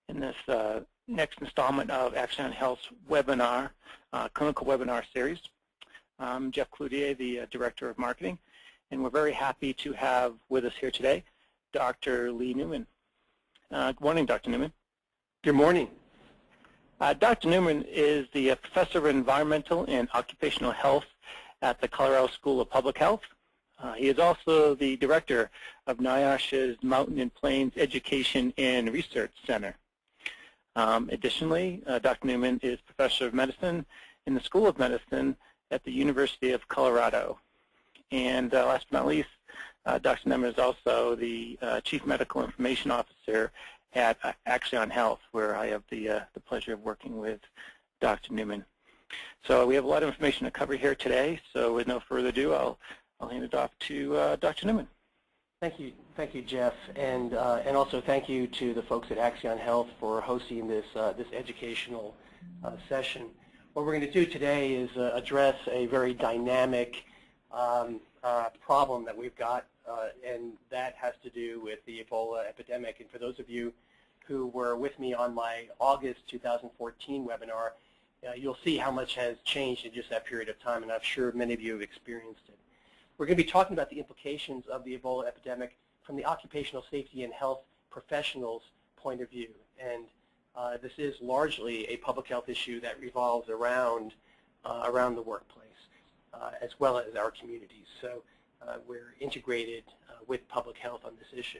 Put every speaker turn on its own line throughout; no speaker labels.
in this next installment of Action on Health's webinar, clinical webinar series. I'm Jeff Cloutier, the Director of Marketing, and we're very happy to have with us here today Dr. Lee Newman. Good morning, Dr. Newman.
Good morning.
Dr. Newman is the Professor of Environmental and Occupational Health at the Colorado School of Public Health. He is also the Director of NIOSH's Mountain and Plains Education and Research Center. Additionally, Dr. Newman is Professor of Medicine in the School of Medicine at the University of Colorado. And last but not least, Dr. Newman is also the Chief Medical Information Officer at Action on Health, where I have the pleasure of working with Dr. Newman. So we have a lot of information to cover here today, so with no further ado, I'll hand it off to Dr. Newman.
Thank you, Jeff, and also thank you to the folks at Action Health for hosting this educational session. What we're going to do today is address a very dynamic problem that we've got, and that has to do with the Ebola epidemic. And for those of you who were with me on my August 2014 webinar, you'll see how much has changed in just that period of time, and I'm sure many of you have experienced it. We're going to be talking about the implications of the Ebola epidemic from the occupational safety and health professionals' point of view. And this is largely a public health issue that revolves around the workplace, as well as our communities. So we're integrated with public health on this issue.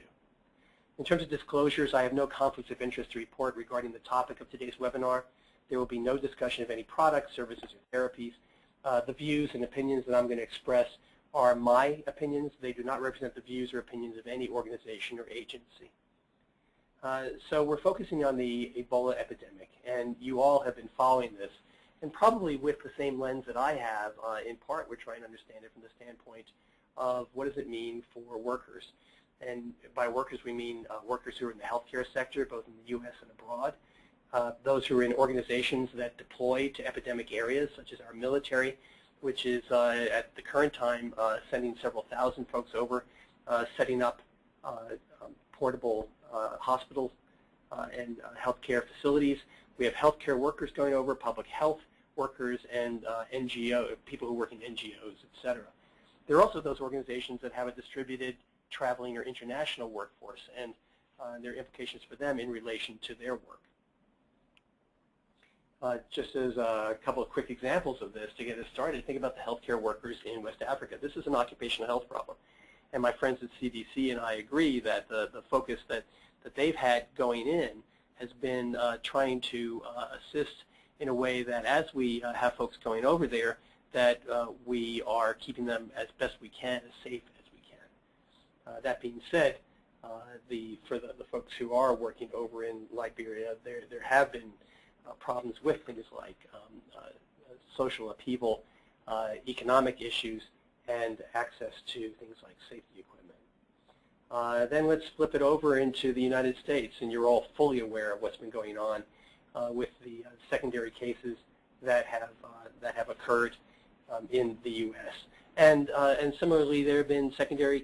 In terms of disclosures, I have no conflicts of interest to report regarding the topic of today's webinar. There will be no discussion of any products, services, or therapies. The views and opinions that I'm going to express are my opinions. They do not represent the views or opinions of any organization or agency. So we're focusing on the Ebola epidemic, and you all have been following this, and probably with the same lens that I have. In part, we're trying to understand it from the standpoint of what does it mean for workers. And by workers, we mean workers who are in the healthcare sector, both in the U.S. and abroad, those who are in organizations that deploy to epidemic areas, such as our military, which is at the current time sending several thousand folks over, setting up portable hospitals and healthcare facilities. We have healthcare workers going over, public health workers, and NGO, people who work in NGOs, et cetera. There are also those organizations that have a distributed traveling or international workforce, and there are implications for them in relation to their work. Just as a couple of quick examples of this to get us started, think about the healthcare workers in West Africa. This is an occupational health problem, and my friends at CDC and I agree that the focus that they've had going in has been trying to assist in a way that as we have folks going over there, that we are keeping them as best we can, as safe as we can. That being said, for the folks who are working over in Liberia, there have been problems with things like social upheaval, economic issues, and access to things like safety equipment. Then let's flip it over into the United States, and you're all fully aware of what's been going on with the secondary cases that have occurred in the U.S. And similarly, there have been secondary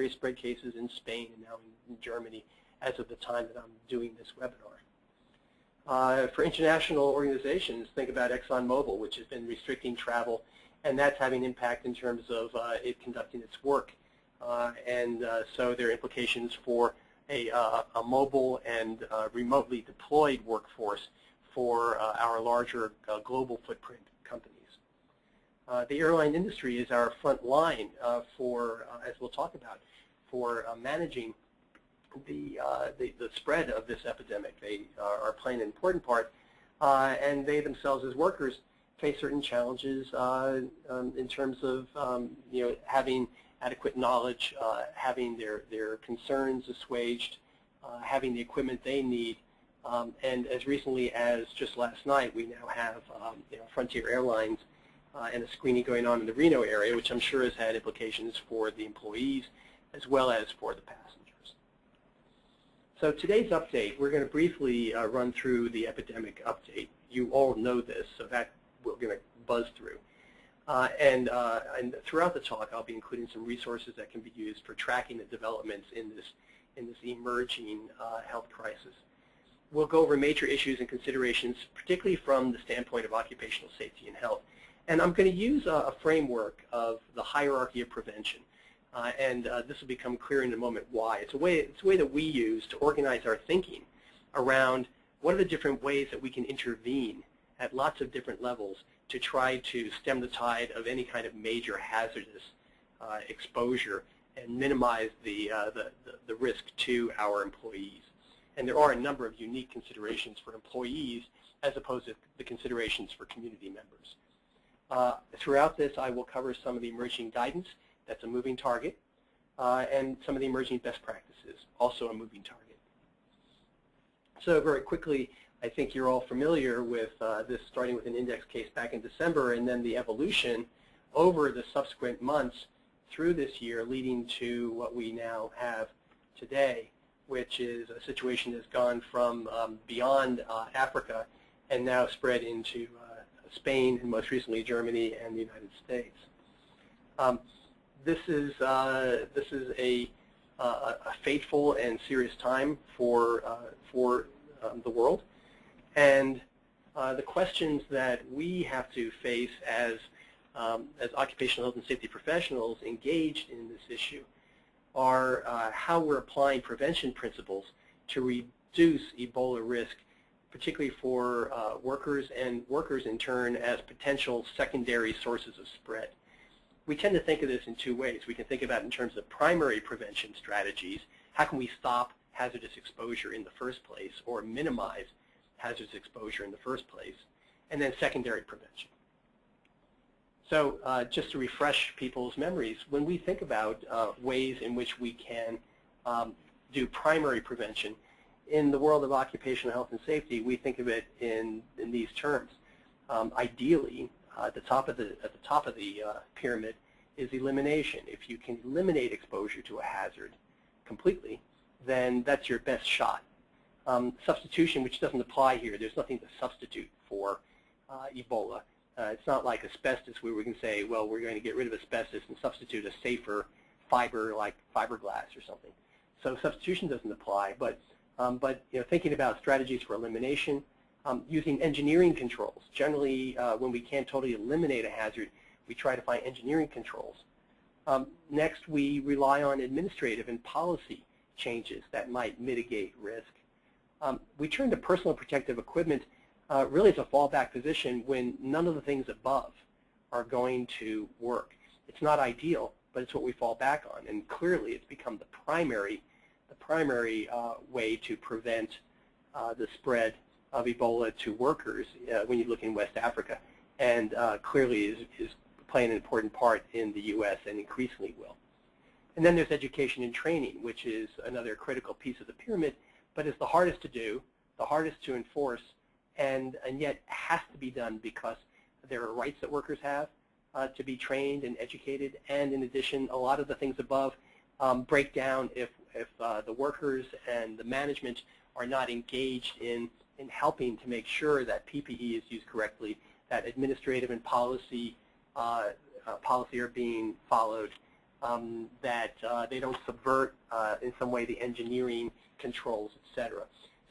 spread cases in Spain and now in Germany as of the time that I'm doing this webinar. For international organizations, think about ExxonMobil, which has been restricting travel, and that's having impact in terms of it conducting its work. So there are implications for a mobile and remotely deployed workforce for our larger global footprint companies. The airline industry is our front line for, as we'll talk about, for managing the spread of this epidemic. They are playing an important part, and they themselves as workers face certain challenges in terms of having adequate knowledge, having their concerns assuaged, having the equipment they need, and as recently as just last night, we now have Frontier Airlines and a screening going on in the Reno area, which I'm sure has had implications for the employees as well as for the passengers. So today's update, we're going to briefly run through the epidemic update. You all know this, so that we're going to buzz through. And throughout the talk, I'll be including some resources that can be used for tracking the developments in this emerging health crisis. we'll go over major issues and considerations, particularly from the standpoint of occupational safety and health. And I'm going to use a framework of the hierarchy of prevention. This will become clear in a moment why. It's a way that we use to organize our thinking around what are the different ways that we can intervene at lots of different levels to try to stem the tide of any kind of major hazardous exposure and minimize the risk to our employees. And there are a number of unique considerations for employees as opposed to the considerations for community members. Throughout this, I will cover some of the emerging guidance. That's a moving target, and some of the emerging best practices, also a moving target. So very quickly, I think you're all familiar with this, starting with an index case back in December, and then the evolution over the subsequent months through this year, leading to what we now have today, which is a situation that's gone from beyond Africa and now spread into Spain, and most recently Germany and the United States. This is a fateful and serious time for the world, and the questions that we have to face as occupational health and safety professionals engaged in this issue are how we're applying prevention principles to reduce Ebola risk, particularly for workers, and workers in turn as potential secondary sources of spread. We tend to think of this in two ways. We can think about it in terms of primary prevention strategies. How can we stop hazardous exposure in the first place or minimize hazardous exposure in the first place? And then secondary prevention. So just to refresh people's memories, when we think about ways in which we can do primary prevention, in the world of occupational health and safety, we think of it in these terms. Ideally, at the top of the pyramid is elimination. If you can eliminate exposure to a hazard completely, then that's your best shot. Substitution, which doesn't apply here, there's nothing to substitute for Ebola. It's not like asbestos where we can say, well, we're going to get rid of asbestos and substitute a safer fiber like fiberglass or something. So substitution doesn't apply, but thinking about strategies for elimination, using engineering controls. Generally, when we can't totally eliminate a hazard, we try to find engineering controls. Next, we rely on administrative and policy changes that might mitigate risk. We turn to personal protective equipment really as a fallback position when none of the things above are going to work. It's not ideal, but it's what we fall back on, and clearly it's become the primary way to prevent the spread of Ebola to workers when you look in West Africa, and clearly is playing an important part in the U.S. and increasingly will. And then there's education and training, which is another critical piece of the pyramid, but is the hardest to do, the hardest to enforce, and yet has to be done because there are rights that workers have to be trained and educated, and in addition, a lot of the things above break down if the workers and the management are not engaged in helping to make sure that PPE is used correctly, that administrative and policy are being followed, that they don't subvert in some way the engineering controls, etc.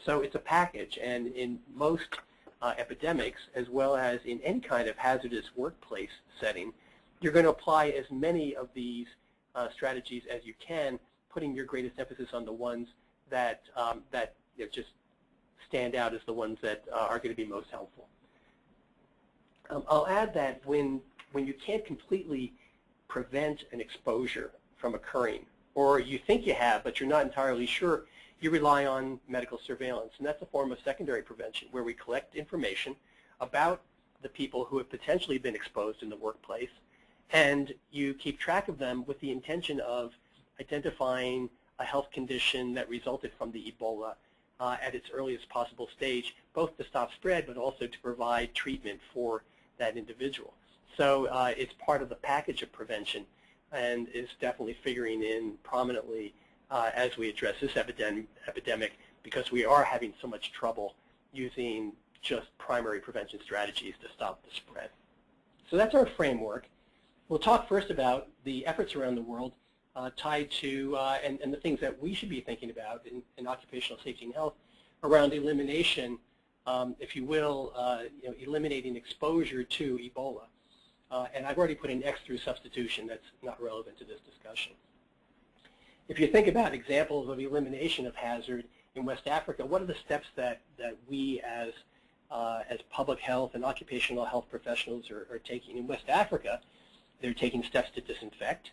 So it's a package, and in most epidemics, as well as in any kind of hazardous workplace setting, you're going to apply as many of these strategies as you can, putting your greatest emphasis on the ones that just stand out as the ones that are going to be most helpful. I'll add that when you can't completely prevent an exposure from occurring, or you think you have, but you're not entirely sure, you rely on medical surveillance, and that's a form of secondary prevention where we collect information about the people who have potentially been exposed in the workplace, and you keep track of them with the intention of identifying a health condition that resulted from the Ebola at its earliest possible stage, both to stop spread but also to provide treatment for that individual. So it's part of the package of prevention and is definitely figuring in prominently as we address this epidemic, because we are having so much trouble using just primary prevention strategies to stop the spread. So that's our framework. We'll talk first about the efforts around the world tied to, and the things that we should be thinking about in occupational safety and health around elimination, if you will, eliminating exposure to Ebola. And I've already put an X through substitution. That's not relevant to this discussion. If you think about examples of elimination of hazard in West Africa, what are the steps that we as public health and occupational health professionals are taking? In West Africa, they're taking steps to disinfect.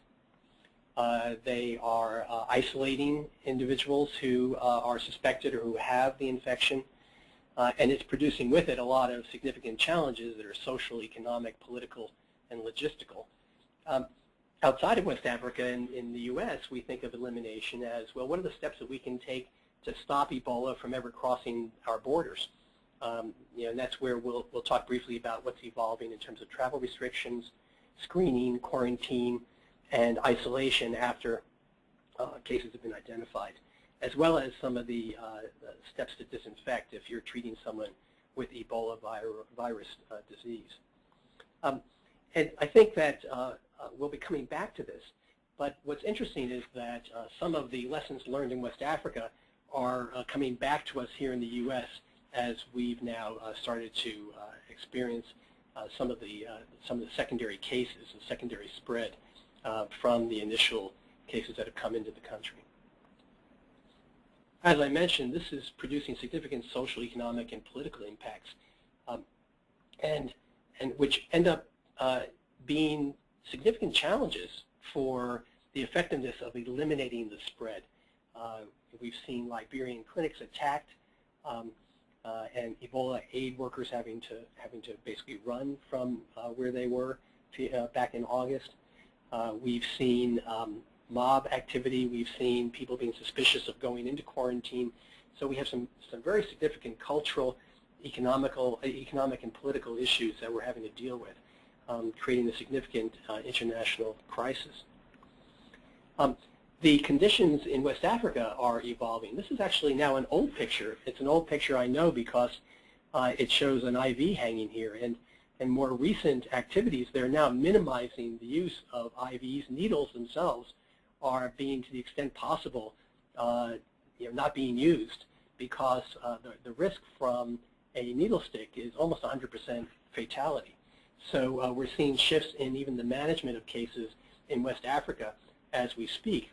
They are isolating individuals who are suspected or who have the infection. And it's producing with it a lot of significant challenges that are social, economic, political, and logistical. Outside of West Africa, in the U.S., we think of elimination as, well, what are the steps that we can take to stop Ebola from ever crossing our borders? And that's where we'll talk briefly about what's evolving in terms of travel restrictions, screening, quarantine, and isolation after cases have been identified, as well as some of the steps to disinfect if you're treating someone with Ebola virus disease. And I think that we'll be coming back to this, but what's interesting is that some of the lessons learned in West Africa are coming back to us here in the U.S. as we've now started to experience some of the secondary cases, the secondary spread from the initial cases that have come into the country. As I mentioned, this is producing significant social, economic, and political impacts, and which end up being significant challenges for the effectiveness of eliminating the spread. We've seen Liberian clinics attacked, and Ebola aid workers having to basically run from where they were back in August. We've seen mob activity. We've seen people being suspicious of going into quarantine. So we have some very significant cultural, economic, and political issues that we're having to deal with, creating a significant international crisis. The conditions in West Africa are evolving. This is actually now an old picture. It's an old picture I know because it shows an IV hanging here. And more recent activities, they're now minimizing the use of IVs. Needles themselves are being, to the extent possible, not being used because the risk from a needle stick is almost 100% fatality. So we're seeing shifts in even the management of cases in West Africa as we speak.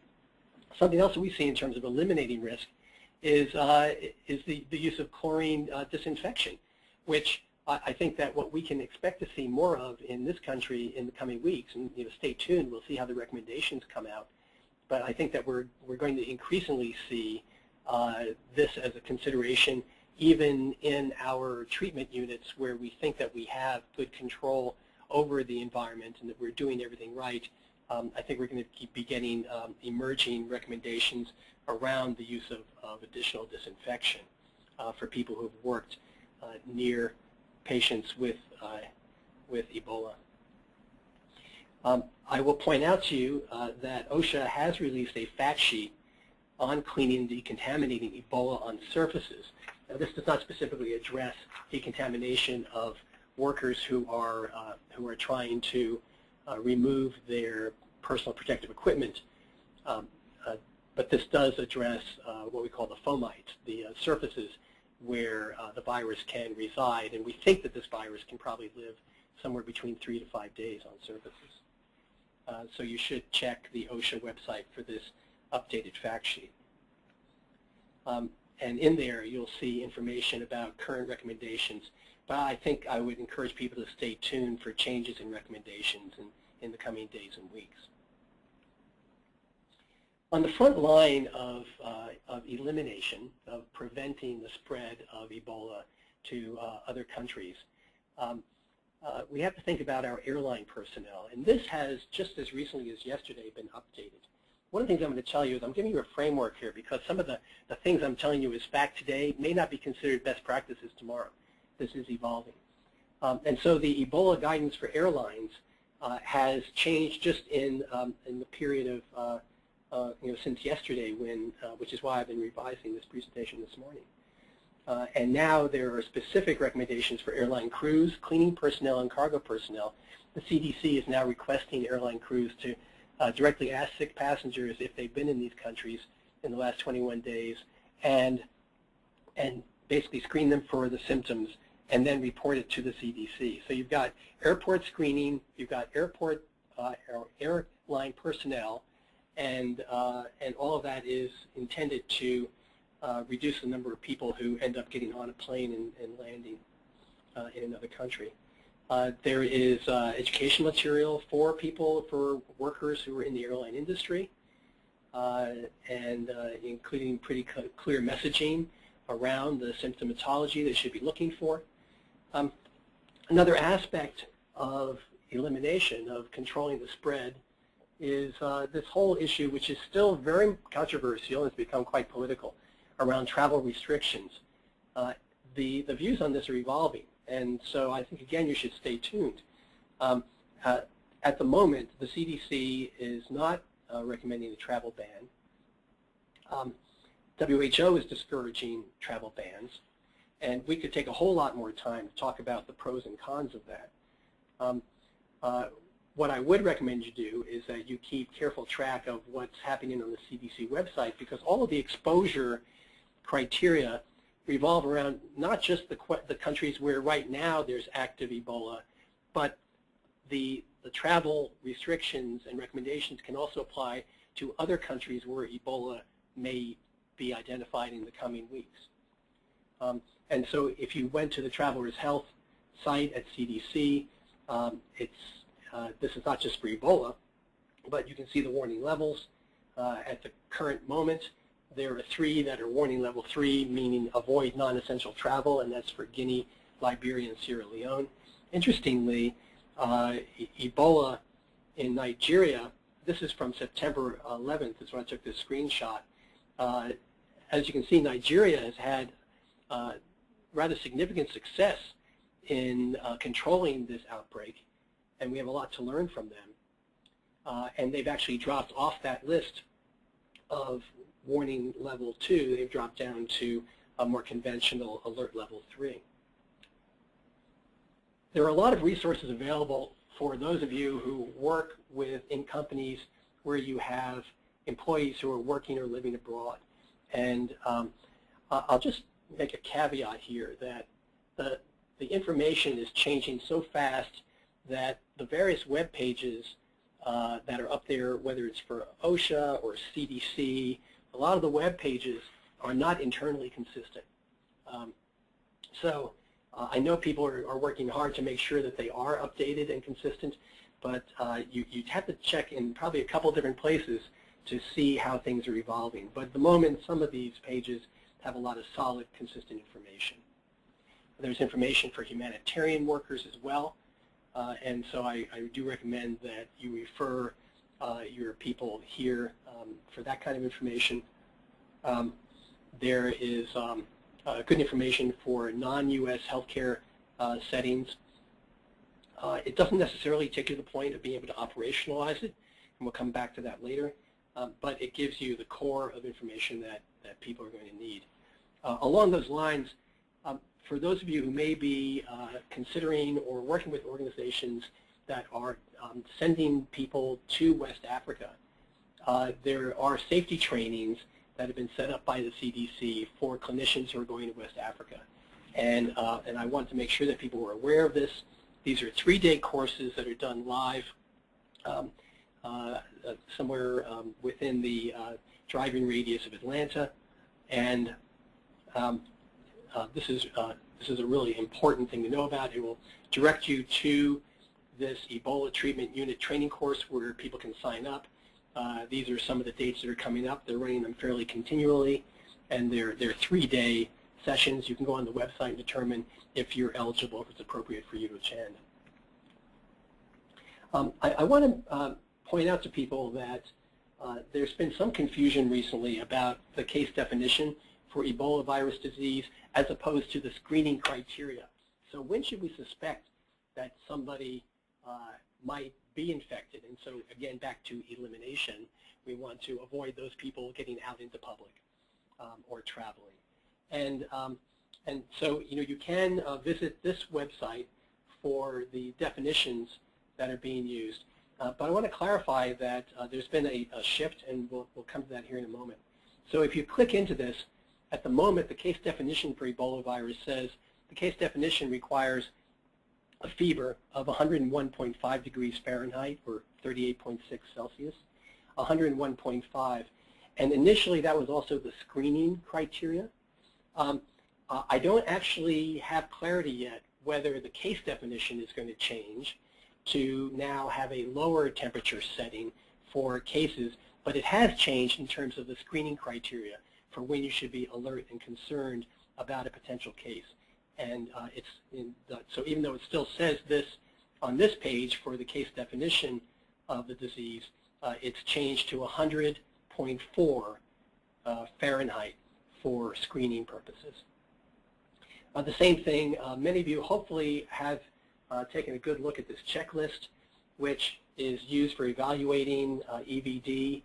Something else that we see in terms of eliminating risk is the use of chlorine disinfection, which I think that what we can expect to see more of in this country in the coming weeks, and stay tuned, we'll see how the recommendations come out. But I think that we're going to increasingly see this as a consideration even in our treatment units where we think that we have good control over the environment and that we're doing everything right. I think we're going to be getting emerging recommendations around the use of additional disinfection for people who have worked near patients with Ebola. I will point out to you that OSHA has released a fact sheet on cleaning and decontaminating Ebola on surfaces. Now, this does not specifically address decontamination of workers who are trying to remove their personal protective equipment, but this does address what we call the fomites, the surfaces where the virus can reside, and we think that this virus can probably live somewhere between 3 to 5 days on surfaces. So you should check the OSHA website for this updated fact sheet. And in there you'll see information about current recommendations, but I think I would encourage people to stay tuned for changes in recommendations in the coming days and weeks. On the front line of elimination, of preventing the spread of Ebola to other countries, we have to think about our airline personnel. And this has, just as recently as yesterday, been updated. One of the things I'm going to tell you is I'm giving you a framework here because some of the things I'm telling you is fact today may not be considered best practices tomorrow. This is evolving. And so the Ebola guidance for airlines has changed just in the period of since yesterday, which is why I've been revising this presentation this morning. And now there are specific recommendations for airline crews, cleaning personnel, and cargo personnel. The CDC is now requesting airline crews to directly ask sick passengers if they've been in these countries in the last 21 days, and and basically screen them for the symptoms and then report it to the CDC. So you've got airport screening, you've got airport airline personnel, and all of that is intended to reduce the number of people who end up getting on a plane and landing in another country. There is education material for workers who are in the airline industry, and including pretty clear messaging around the symptomatology they should be looking for. Another aspect of elimination, of controlling the spread, is this whole issue, which is still very controversial and has become quite political, around travel restrictions. The views on this are evolving, and so I think, again, you should stay tuned. At the moment, the CDC is not recommending a travel ban. WHO is discouraging travel bans, and we could take a whole lot more time to talk about the pros and cons of that. What I would recommend you do is that you keep careful track of what's happening on the CDC website, because all of the exposure criteria revolve around not just the countries where right now there's active Ebola, but the travel restrictions and recommendations can also apply to other countries where Ebola may be identified in the coming weeks. And so if you went to the Travelers Health site at CDC, this is not just for Ebola, but you can see the warning levels. At the current moment, there are 3 that are warning level 3, meaning avoid non-essential travel, and that's for Guinea, Liberia, and Sierra Leone. Interestingly, Ebola in Nigeria, this is from September 11th, is when I took this screenshot. As you can see, Nigeria has had rather significant success in controlling this outbreak, and we have a lot to learn from them. And they've actually dropped off that list of warning level 2. They've dropped down to a more conventional alert level 3. There are a lot of resources available for those of you who work in companies where you have employees who are working or living abroad. And I'll just make a caveat here that the information is changing so fast that the various web pages that are up there, whether it's for OSHA or CDC, a lot of the web pages are not internally consistent. So I know people are working hard to make sure that they are updated and consistent, but you'd have to check in probably a couple different places to see how things are evolving. But at the moment, some of these pages have a lot of solid, consistent information. There's information for humanitarian workers as well, and so I do recommend that you refer your people here for that kind of information. There is good information for non-U.S. healthcare settings. It doesn't necessarily take you to the point of being able to operationalize it, and we'll come back to that later, but it gives you the core of information that people are going to need. Along those lines, for those of you who may be considering or working with organizations that are sending people to West Africa, there are safety trainings that have been set up by the CDC for clinicians who are going to West Africa. And I want to make sure that people are aware of this. These are 3-day courses that are done live somewhere within the driving radius of Atlanta. And this is a really important thing to know about. It will direct you to this Ebola treatment unit training course where people can sign up. These are some of the dates that are coming up. They're running them fairly continually, and they're 3-day sessions. You can go on the website and determine if you're eligible, if it's appropriate for you to attend. I want to point out to people that there's been some confusion recently about the case definition for Ebola virus disease as opposed to the screening criteria. So when should we suspect that somebody might be infected? And so again, back to elimination, we want to avoid those people getting out into public or traveling. And so you can visit this website for the definitions that are being used. But I want to clarify that there's been a shift, and we'll come to that here in a moment. So if you click into this, At the moment, the case definition for Ebola virus says the case definition requires a fever of 101.5 degrees Fahrenheit or 38.6 Celsius, 101.5. And initially, that was also the screening criteria. I don't actually have clarity yet whether the case definition is going to change to now have a lower temperature setting for cases, but it has changed in terms of the screening criteria for when you should be alert and concerned about a potential case. And so even though it still says this on this page for the case definition of the disease, it's changed to 100.4 Fahrenheit for screening purposes. The same thing, many of you hopefully have taken a good look at this checklist, which is used for evaluating EVD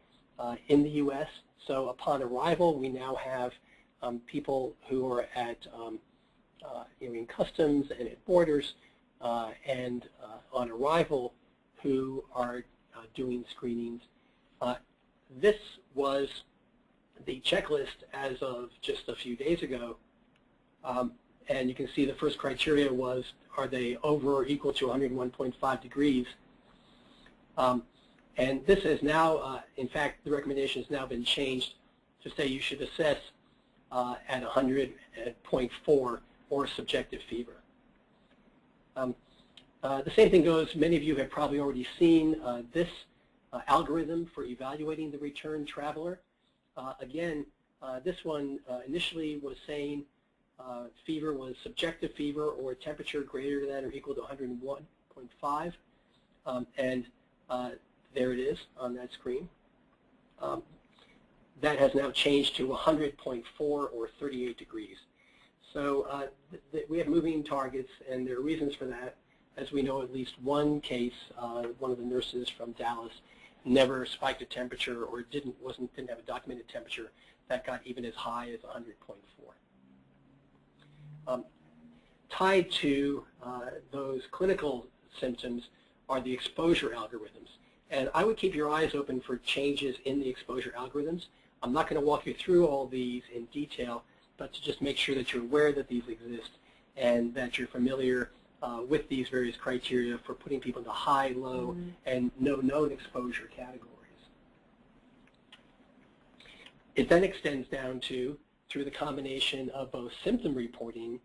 in the U.S. So upon arrival, we now have people who are at in customs and at borders and on arrival who are doing screenings. This was the checklist as of just a few days ago. And you can see the first criteria was, are they over or equal to 101.5 degrees? And this is now, in fact, the recommendation has now been changed to say you should assess at 100.4 or subjective fever. The same thing goes, many of you have probably already seen this algorithm for evaluating the return traveler. Again, this one initially was saying fever was subjective fever or temperature greater than or equal to 101.5, and there it is on that screen. That has now changed to 100.4 or 38 degrees. So we have moving targets, and there are reasons for that. As we know, at least one case, one of the nurses from Dallas never spiked a temperature or didn't have a documented temperature that got even as high as 100.4. Tied to those clinical symptoms are the exposure algorithms. And I would keep your eyes open for changes in the exposure algorithms. I'm not going to walk you through all these in detail, but to just make sure that you're aware that these exist and that you're familiar with these various criteria for putting people into high, low, and no known exposure categories. It then extends down to, through the combination of both symptom reporting,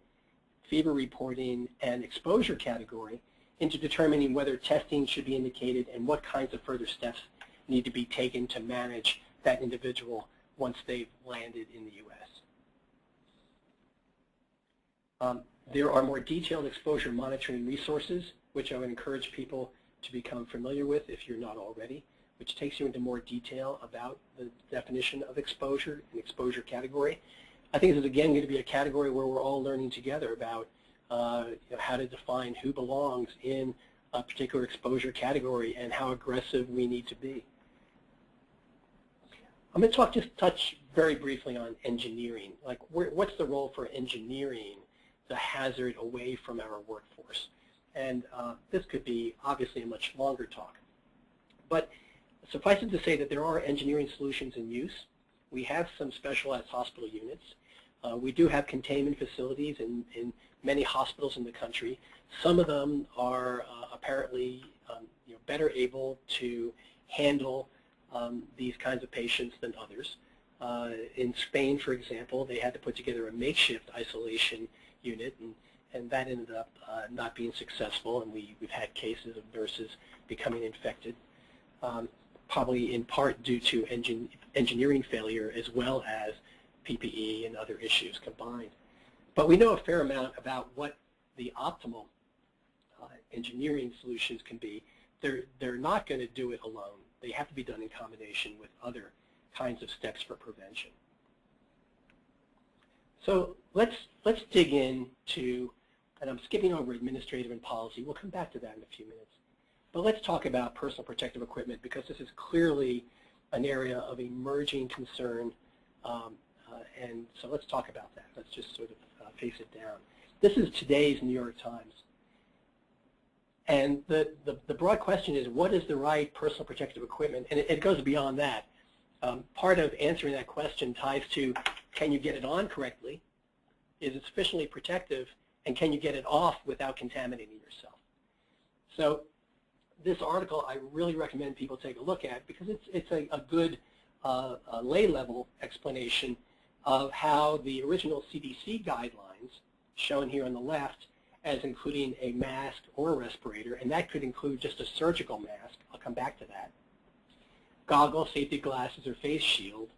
fever reporting, and exposure category, into determining whether testing should be indicated and what kinds of further steps need to be taken to manage that individual once they've landed in the U.S. There are more detailed exposure monitoring resources, which I would encourage people to become familiar with if you're not already, which takes you into more detail about the definition of exposure and exposure category. I think this is, again, going to be a category where we're all learning together about how to define who belongs in a particular exposure category and how aggressive we need to be. I'm going to touch very briefly on engineering. Like, what's the role for engineering the hazard away from our workforce? And this could be obviously a much longer talk. But suffice it to say that there are engineering solutions in use. We have some specialized hospital units. We do have containment facilities in many hospitals in the country. Some of them are apparently better able to handle these kinds of patients than others. In Spain, for example, they had to put together a makeshift isolation unit, and that ended up not being successful, and we've had cases of nurses becoming infected, probably in part due to engineering failure as well as PPE and other issues combined. But we know a fair amount about what the optimal engineering solutions can be. They're not going to do it alone. They have to be done in combination with other kinds of steps for prevention. So let's dig into, and I'm skipping over administrative and policy. We'll come back to that in a few minutes. But let's talk about personal protective equipment, because this is clearly an area of emerging concern. And so let's talk about that. Let's just sort of face it down. This is today's New York Times. And the broad question is, what is the right personal protective equipment? And it goes beyond that. Part of answering that question ties to can you get it on correctly? Is it sufficiently protective? And can you get it off without contaminating yourself? So this article I really recommend people take a look at because it's a good lay-level explanation of how the original CDC guidelines, shown here on the left, as including a mask or a respirator, and that could include just a surgical mask. I'll come back to that. Goggles, safety glasses, or face shield,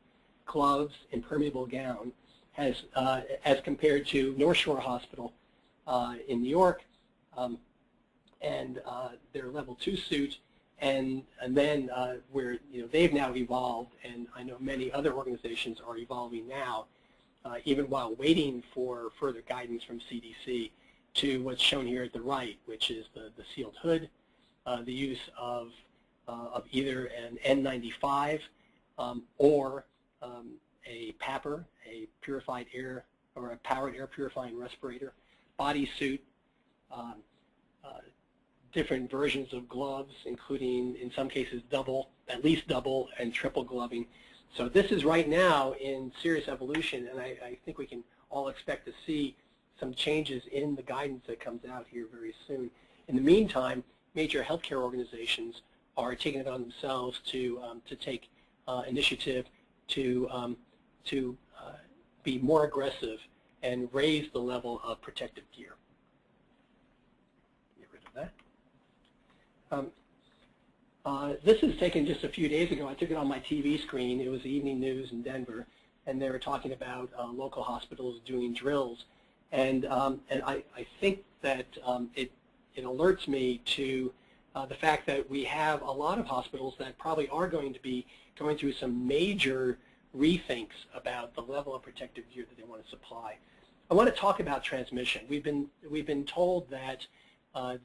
gloves, impermeable gown, as compared to North Shore Hospital in New York, and their level 2 suit, and then where they've now evolved, and I know many other organizations are evolving now, even while waiting for further guidance from CDC, to what's shown here at the right, which is the sealed hood, the use of either an N95 or a PAPR, a purified air or a powered air purifying respirator, bodysuit, different versions of gloves, including in some cases at least double and triple gloving. So this is right now in serious evolution, and I think we can all expect to see some changes in the guidance that comes out here very soon. In the meantime, major healthcare organizations are taking it on themselves to take initiative to be more aggressive and raise the level of protective gear. Get rid of that. This is taken just a few days ago. I took it on my TV screen. It was the evening news in Denver, and they were talking about local hospitals doing drills. And I think that it alerts me to the fact that we have a lot of hospitals that probably are going to be going through some major rethinks about the level of protective gear that they want to supply. I want to talk about transmission. We've been told that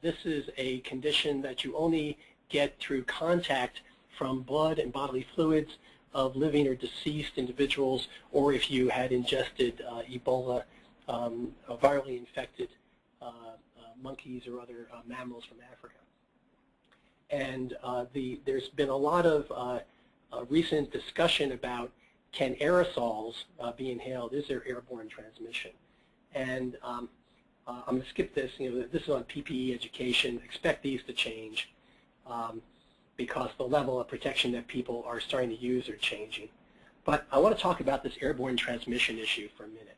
this is a condition that you only get through contact from blood and bodily fluids of living or deceased individuals, or if you had ingested Ebola, virally infected monkeys or other mammals from Africa. And there's been a lot of recent discussion about can aerosols be inhaled? Is there airborne transmission? And I'm going to skip this. This is on PPE education. Expect these to change because the level of protection that people are starting to use are changing. But I want to talk about this airborne transmission issue for a minute.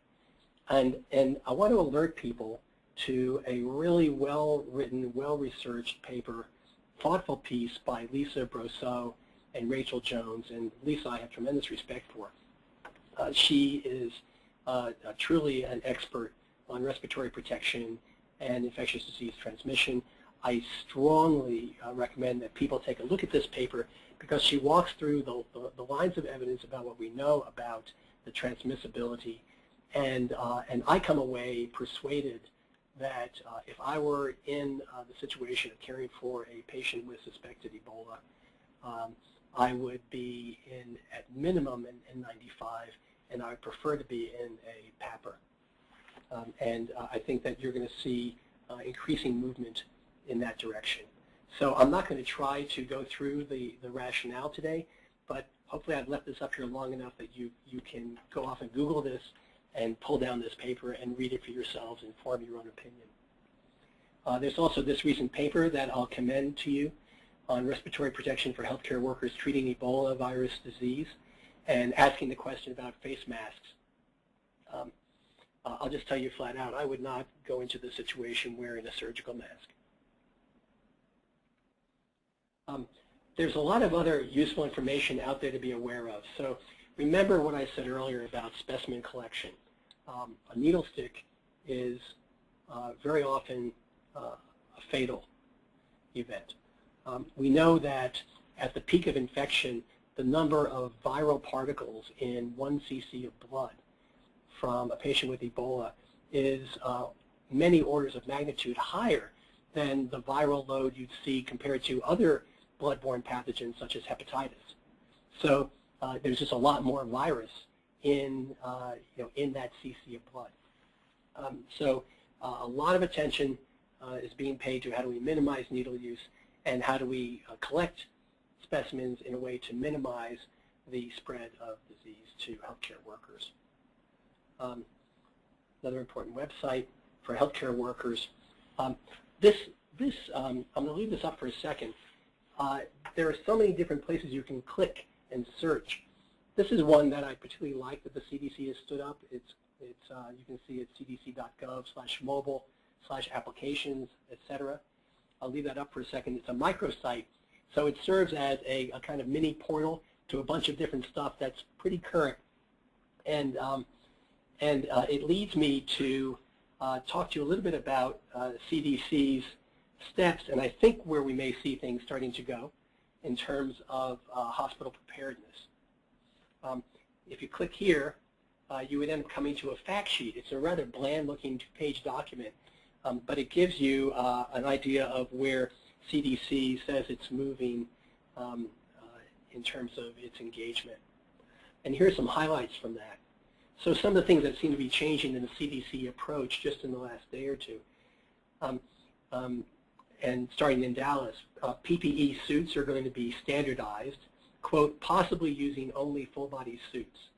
And I want to alert people to a really well-written, well-researched paper, thoughtful piece by Lisa Brosseau and Rachel Jones. And Lisa I have tremendous respect for. She is truly an expert on respiratory protection and infectious disease transmission. I strongly recommend that people take a look at this paper because she walks through the lines of evidence about what we know about the transmissibility. And I come away persuaded that if I were in the situation of caring for a patient with suspected Ebola, I would be in, at minimum, an N95, and I would prefer to be in a PAPR. And I think that you're going to see increasing movement in that direction. So I'm not going to try to go through the rationale today, but hopefully I've left this up here long enough that you can go off and Google this and pull down this paper and read it for yourselves and form your own opinion. There's also this recent paper that I'll commend to you on respiratory protection for healthcare workers treating Ebola virus disease and asking the question about face masks. I'll just tell you flat out, I would not go into the situation wearing a surgical mask. There's a lot of other useful information out there to be aware of. So remember what I said earlier about specimen collection. A needle stick is very often a fatal event. We know that at the peak of infection, the number of viral particles in 1 cc of blood from a patient with Ebola is many orders of magnitude higher than the viral load you'd see compared to other bloodborne pathogens such as hepatitis. So there's just a lot more virus in in that cc of blood. So a lot of attention is being paid to how do we minimize needle use and how do we collect specimens in a way to minimize the spread of disease to healthcare workers. another important website for healthcare workers. I'm going to leave this up for a second. There are so many different places you can click and search. This is one that I particularly like that the CDC has stood up. You can see it cdc.gov/mobile/applications, etc. I'll leave that up for a second. It's a microsite, so it serves as a kind of mini portal to a bunch of different stuff that's pretty current. And it leads me to talk to you a little bit about CDC's steps, and I think where we may see things starting to go in terms of hospital preparedness. If you click here, you would end up coming to a fact sheet. It's a rather bland-looking two-page document, but it gives you an idea of where CDC says it's moving in terms of its engagement. And here's some highlights from that. So some of the things that seem to be changing in the CDC approach just in the last day or two. And starting in Dallas, PPE suits are going to be standardized, quote, possibly using only full-body suits.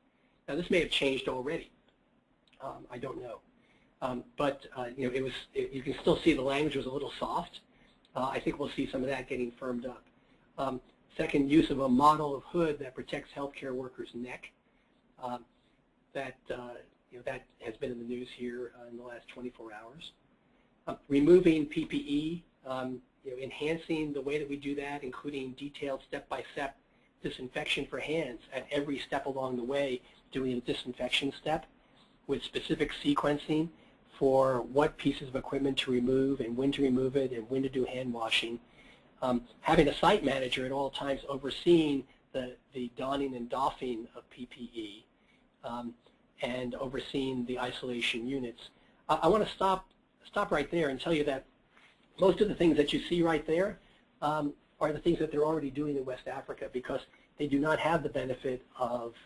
Now this may have changed already. I don't know. But you know, you can still see the language was a little soft. I think we'll see some of that getting firmed up. Second, use of a model of hood that protects healthcare workers' neck. That has been in the news here in the last 24 hours. Removing PPE, enhancing the way that we do that, including detailed step-by-step disinfection for hands at every step along the way, doing a disinfection step with specific sequencing for what pieces of equipment to remove and when to remove it and when to do hand washing. Having a site manager at all times overseeing the donning and doffing of PPE. And overseeing the isolation units. I want to stop right there and tell you that most of the things that you see right there are the things that they're already doing in West Africa, because they do not have the benefit of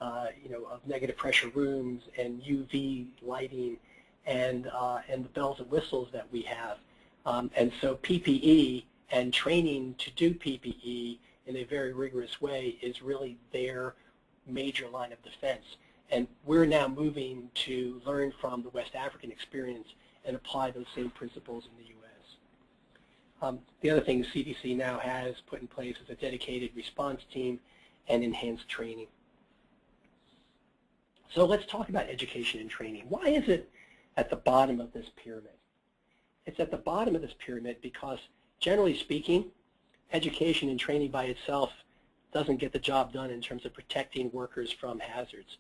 of negative pressure rooms and UV lighting and the bells and whistles that we have. And so PPE and training to do PPE in a very rigorous way is really their major line of defense. And we're now moving to learn from the West African experience and apply those same principles in the U.S. The other thing CDC now has put in place is a dedicated response team and enhanced training. So let's talk about education and training. Why is it at the bottom of this pyramid? It's at the bottom of this pyramid because, generally speaking, education and training by itself doesn't get the job done in terms of protecting workers from hazards.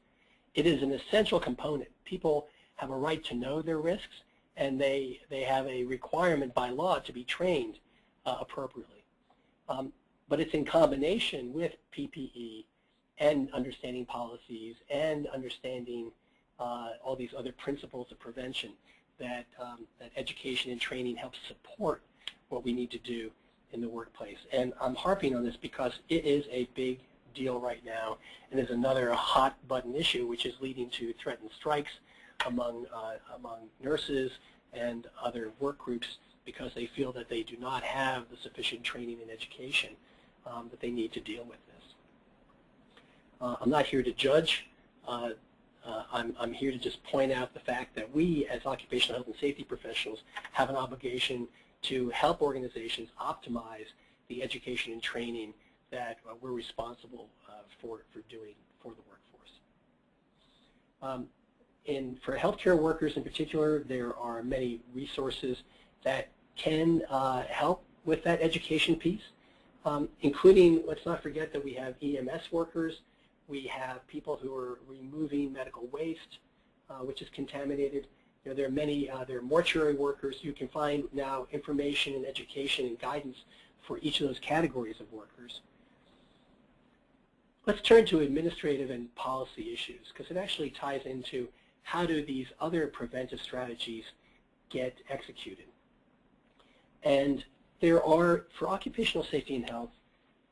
It is an essential component. People have a right to know their risks, and they have a requirement by law to be trained appropriately. But it's in combination with PPE and understanding policies and understanding all these other principles of prevention that education and training helps support what we need to do in the workplace. And I'm harping on this because it is a big deal right now, and is another hot button issue which is leading to threatened strikes among nurses and other work groups because they feel that they do not have the sufficient training and education that they need to deal with this. I'm not here to judge. I'm here to just point out the fact that we as occupational health and safety professionals have an obligation to help organizations optimize the education and training that we're responsible for doing for the workforce. For healthcare workers in particular, there are many resources that can help with that education piece, including, let's not forget that we have EMS workers, we have people who are removing medical waste, which is contaminated. There are many, there are mortuary workers. You can find now information and education and guidance for each of those categories of workers. Let's turn to administrative and policy issues, because it actually ties into how do these other preventive strategies get executed. And there are, for occupational safety and health,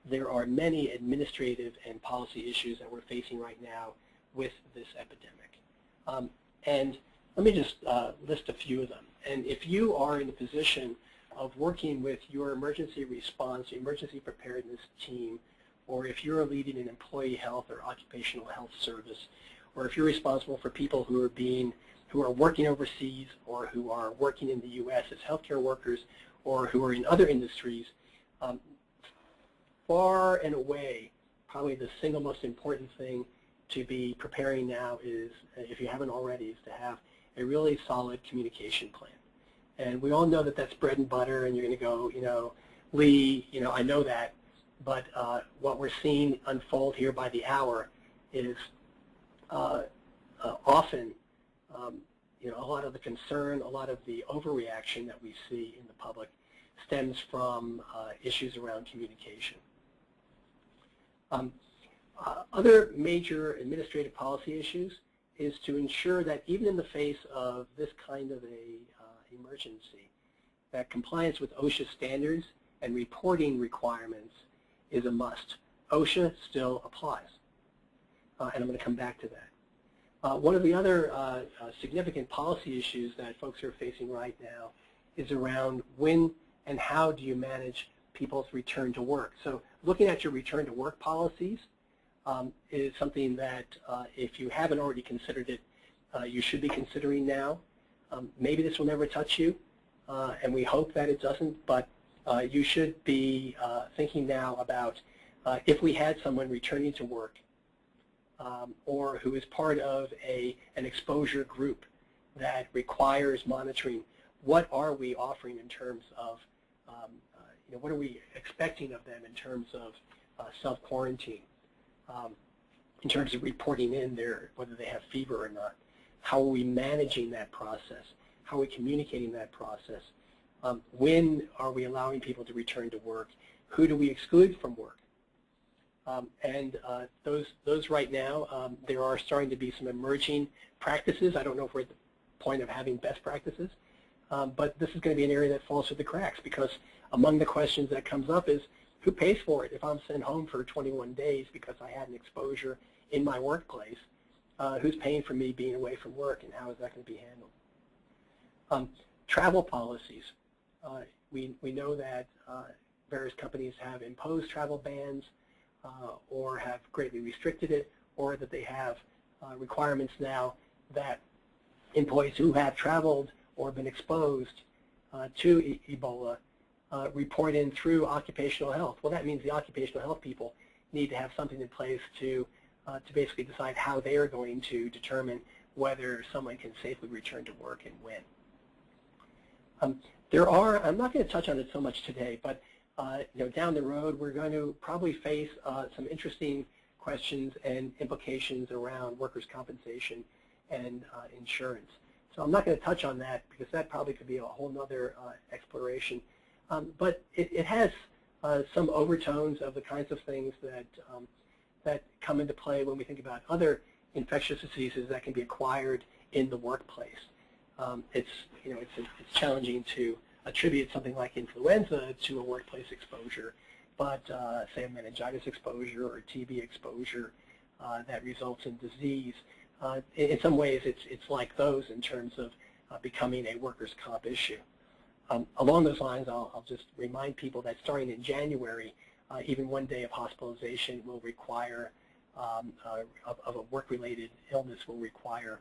there are many administrative and policy issues that we're facing right now with this epidemic. And let me just list a few of them. And if you are in a position of working with your emergency response, emergency preparedness team, or if you're leading an employee health or occupational health service, or if you're responsible for people who are working overseas or who are working in the U.S. as healthcare workers or who are in other industries, far and away, probably the single most important thing to be preparing now is, if you haven't already, is to have a really solid communication plan. And we all know that that's bread and butter, and you're going to go, Lee, I know that, but what we're seeing unfold here by the hour is often, a lot of the concern, a lot of the overreaction that we see in the public stems from issues around communication. Other major administrative policy issues is to ensure that even in the face of this kind of a emergency, that compliance with OSHA standards and reporting requirements is a must. OSHA still applies, and I'm going to come back to that. One of the other significant policy issues that folks are facing right now is around when and how do you manage people's return to work. So looking at your return to work policies is something that if you haven't already considered it, you should be considering now. Maybe this will never touch you, and we hope that it doesn't, but you should be thinking now about if we had someone returning to work or who is part of an exposure group that requires monitoring, what are we offering in terms of, what are we expecting of them in terms of self-quarantine, in terms of reporting in whether they have fever or not. How are we managing that process? How are we communicating that process? When are we allowing people to return to work? Who do we exclude from work? And those right now, there are starting to be some emerging practices. I don't know if we're at the point of having best practices, but this is going to be an area that falls through the cracks, because among the questions that comes up is, who pays for it if I'm sent home for 21 days because I had an exposure in my workplace? Who's paying for me being away from work, and how is that going to be handled? Travel policies. We know that various companies have imposed travel bans or have greatly restricted it, or that they have requirements now that employees who have traveled or been exposed to Ebola report in through occupational health. Well, that means the occupational health people need to have something in place to basically decide how they are going to determine whether someone can safely return to work and when. I'm not going to touch on it so much today, but down the road we're going to probably face some interesting questions and implications around workers' compensation and insurance. So I'm not going to touch on that because that probably could be a whole other exploration. But it has some overtones of the kinds of things that come into play when we think about other infectious diseases that can be acquired in the workplace. It's challenging to attribute something like influenza to a workplace exposure, but say a meningitis exposure or TB exposure that results in disease. In some ways, it's like those in terms of becoming a workers' comp issue. Along those lines, I'll just remind people that starting in January, even one day of hospitalization will require, of a work-related illness will require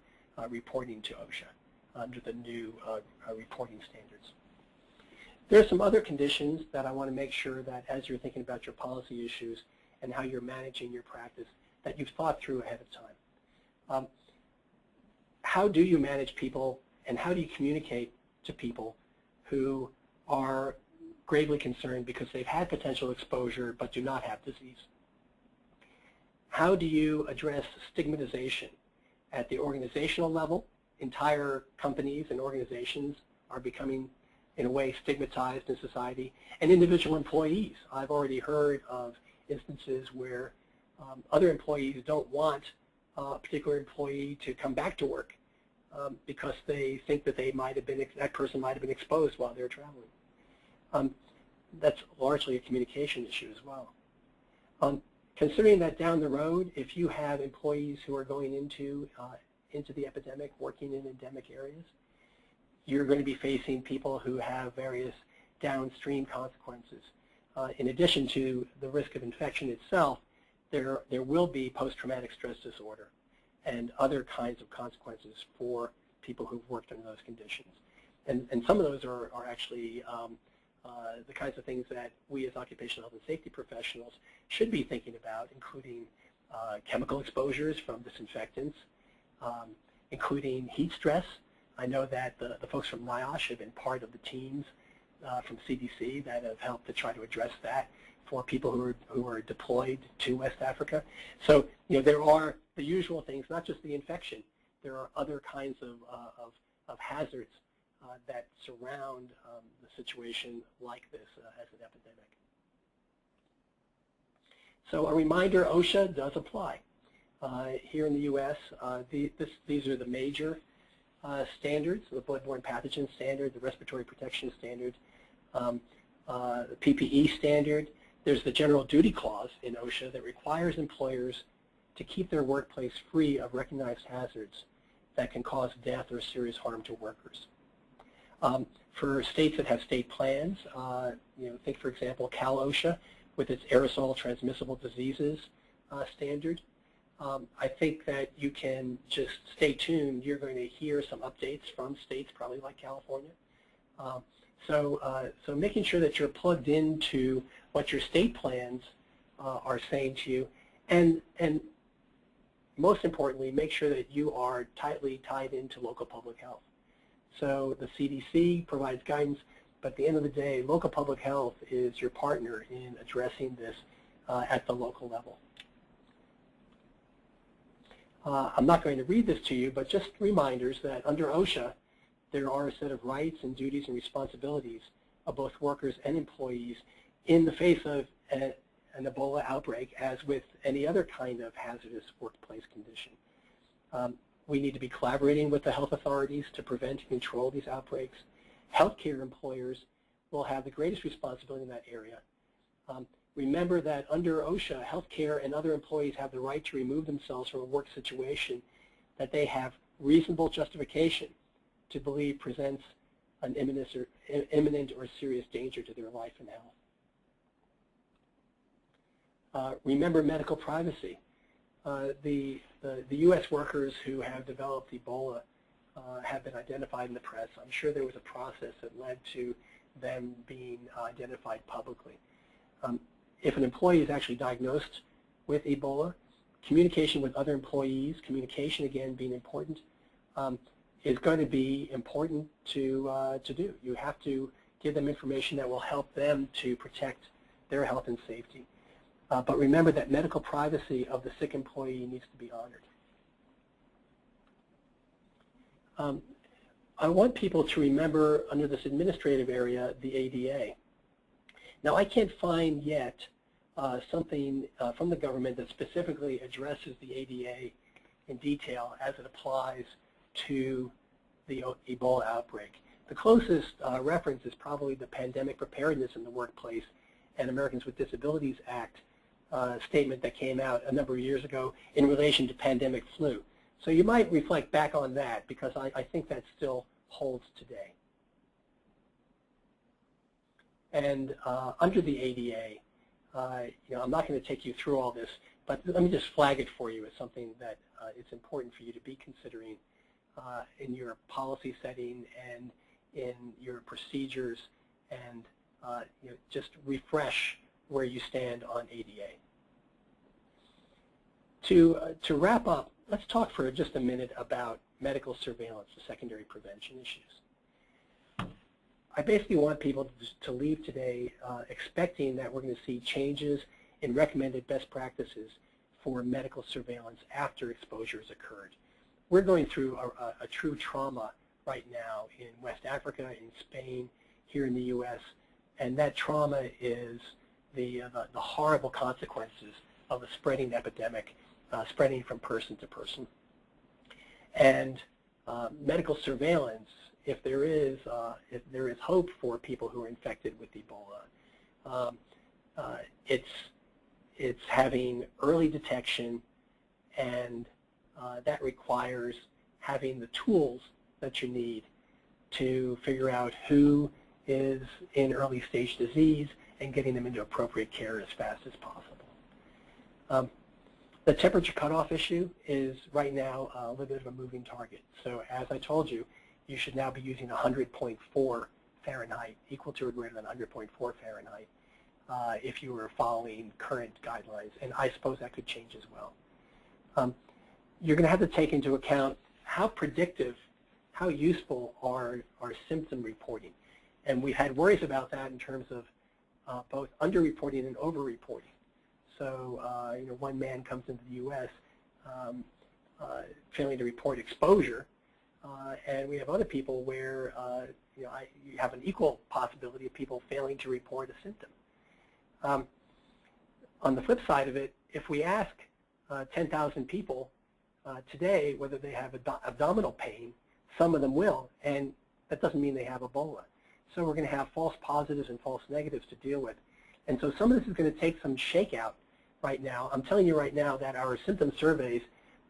reporting to OSHA under the new reporting standards. There are some other conditions that I want to make sure that as you're thinking about your policy issues and how you're managing your practice, that you've thought through ahead of time. How do you manage people, and how do you communicate to people who are gravely concerned because they've had potential exposure but do not have disease? How do you address stigmatization at the organizational level? Entire companies and organizations are becoming, in a way, stigmatized in society, and individual employees. I've already heard of instances where other employees don't want a particular employee to come back to work because they think that that person might have been exposed while they're traveling. That's largely a communication issue as well. Considering that down the road, if you have employees who are going into the epidemic, working in endemic areas, you're going to be facing people who have various downstream consequences. In addition to the risk of infection itself, there will be post-traumatic stress disorder. and other kinds of consequences for people who've worked under those conditions. And some of those are actually the kinds of things that we as occupational health and safety professionals should be thinking about, including chemical exposures from disinfectants, including heat stress. I know that the folks from NIOSH have been part of the teams from CDC that have helped to try to address that for people who are deployed to West Africa. So, there are the usual things, not just the infection. There are other kinds of hazards that surround the situation like this as an epidemic. So a reminder, OSHA does apply. Here in the U.S., these are the major standards: the bloodborne pathogen standard, the respiratory protection standard, the PPE standard. There's the general duty clause in OSHA that requires employers to keep their workplace free of recognized hazards that can cause death or serious harm to workers. For states that have state plans, think, for example, Cal OSHA with its aerosol transmissible diseases standard. I think that you can just stay tuned. You're going to hear some updates from states, probably like California. So making sure that you're plugged into what your state plans are saying to you, and most importantly, make sure that you are tightly tied into local public health. So the CDC provides guidance, but at the end of the day, local public health is your partner in addressing this at the local level. I'm not going to read this to you, but just reminders that under OSHA, there are a set of rights and duties and responsibilities of both workers and employees in the face of an Ebola outbreak, as with any other kind of hazardous workplace condition. We need to be collaborating with the health authorities to prevent and control these outbreaks. Healthcare employers will have the greatest responsibility in that area. Remember that under OSHA, healthcare and other employees have the right to remove themselves from a work situation that they have reasonable justification to believe presents an imminent or serious danger to their life and health. Remember medical privacy. The U.S. workers who have developed Ebola have been identified in the press. I'm sure there was a process that led to them being identified publicly. If an employee is actually diagnosed with Ebola, communication with other employees, communication again being important, is going to be important to do. You have to give them information that will help them to protect their health and safety. But remember that medical privacy of the sick employee needs to be honored. I want people to remember under this administrative area the ADA. Now, I can't find yet something from the government that specifically addresses the ADA in detail as it applies to the Ebola outbreak. The closest reference is probably the Pandemic Preparedness in the Workplace and Americans with Disabilities Act statement that came out a number of years ago in relation to pandemic flu. So you might reflect back on that, because I think that still holds today. And under the ADA, I'm not going to take you through all this, but let me just flag it for you as something that it's important for you to be considering in your policy setting and in your procedures, and just refresh where you stand on ADA. To wrap up, let's talk for just a minute about medical surveillance, the secondary prevention issues. I basically want people to leave today expecting that we're going to see changes in recommended best practices for medical surveillance after exposure has occurred. We're going through a true trauma right now in West Africa, in Spain, here in the U.S., and that trauma is the horrible consequences of a spreading epidemic, spreading from person to person. And medical surveillance, if there is hope for people who are infected with Ebola, it's having early detection, and that requires having the tools that you need to figure out who is in early stage disease and getting them into appropriate care as fast as possible. The temperature cutoff issue is right now a little bit of a moving target. So as I told you, you should now be using 100.4 Fahrenheit, equal to or greater than 100.4 Fahrenheit, if you were following current guidelines. And I suppose that could change as well. You're going to have to take into account how predictive, how useful are symptom reporting. And we've had worries about that in terms of both under-reporting and over-reporting. So, one man comes into the U.S. Failing to report exposure, and we have other people where you have an equal possibility of people failing to report a symptom. On the flip side of it, if we ask 10,000 people today whether they have abdominal pain, some of them will, and that doesn't mean they have Ebola. So we're going to have false positives and false negatives to deal with. And so some of this is going to take some shakeout right now. I'm telling you right now that our symptom surveys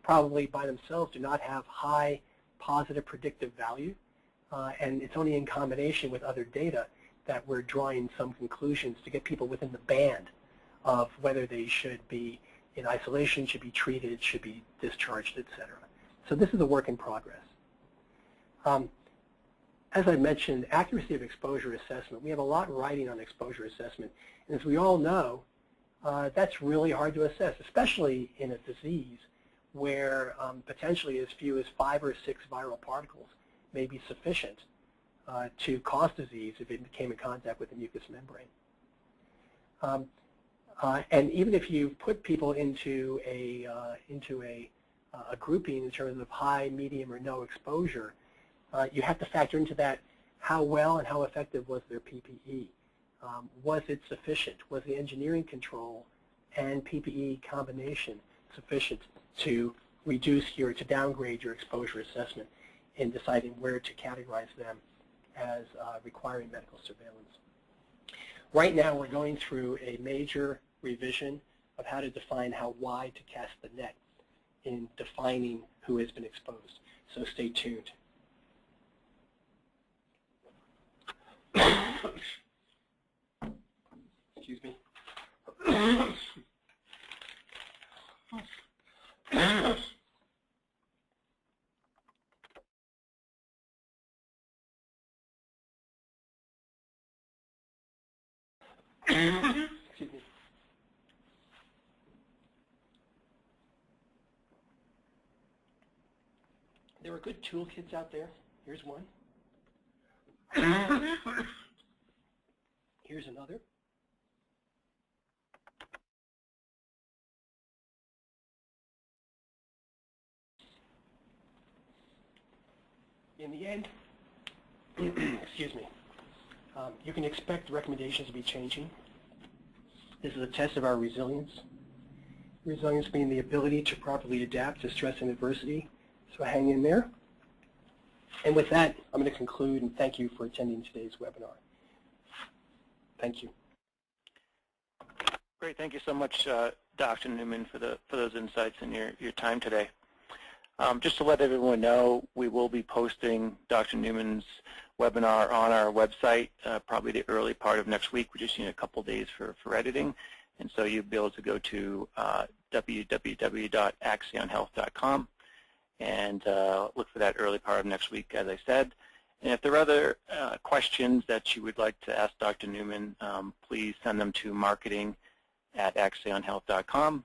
probably by themselves do not have high positive predictive value, and it's only in combination with other data that we're drawing some conclusions to get people within the band of whether they should be in isolation, should be treated, should be discharged, etc. So this is a work in progress. As I mentioned, accuracy of exposure assessment. We have a lot riding on exposure assessment. And as we all know, that's really hard to assess, especially in a disease where potentially as few as 5 or 6 viral particles may be sufficient to cause disease if it came in contact with the mucous membrane. And even if you put people into a grouping in terms of high, medium, or no exposure, you have to factor into that how well and how effective was their PPE. Was it sufficient? Was the engineering control and PPE combination sufficient to reduce to downgrade your exposure assessment in deciding where to categorize them as requiring medical surveillance? Right now we're going through a major revision of how to define how wide to cast the net in defining who has been exposed. So stay tuned. Excuse me. Excuse me. There are good toolkits out there. Here's one. Here's another. In the end, excuse me, you can expect recommendations to be changing. This is a test of our resilience. Resilience being the ability to properly adapt to stress and adversity. So hang in there. And with that, I'm going to conclude and thank you for attending today's webinar. Thank you.
Great. Thank you so much, Dr. Newman, for those insights and your time today. Just to let everyone know, we will be posting Dr. Newman's webinar on our website probably the early part of next week. We just need a couple days for editing. And so you'll be able to go to www.axionhealth.com and look for that early part of next week, as I said. And if there are other questions that you would like to ask Dr. Newman, please send them to marketing@axionhealth.com.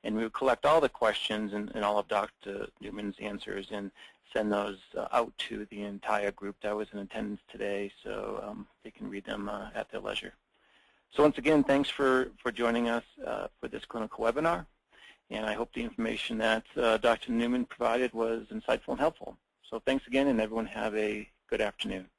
And we will collect all the questions and all of Dr. Newman's answers and send those out to the entire group that was in attendance today so they can read them at their leisure. So once again, thanks for joining us for this clinical webinar. And I hope the information that Dr. Newman provided was insightful and helpful. So thanks again, and everyone have a good afternoon.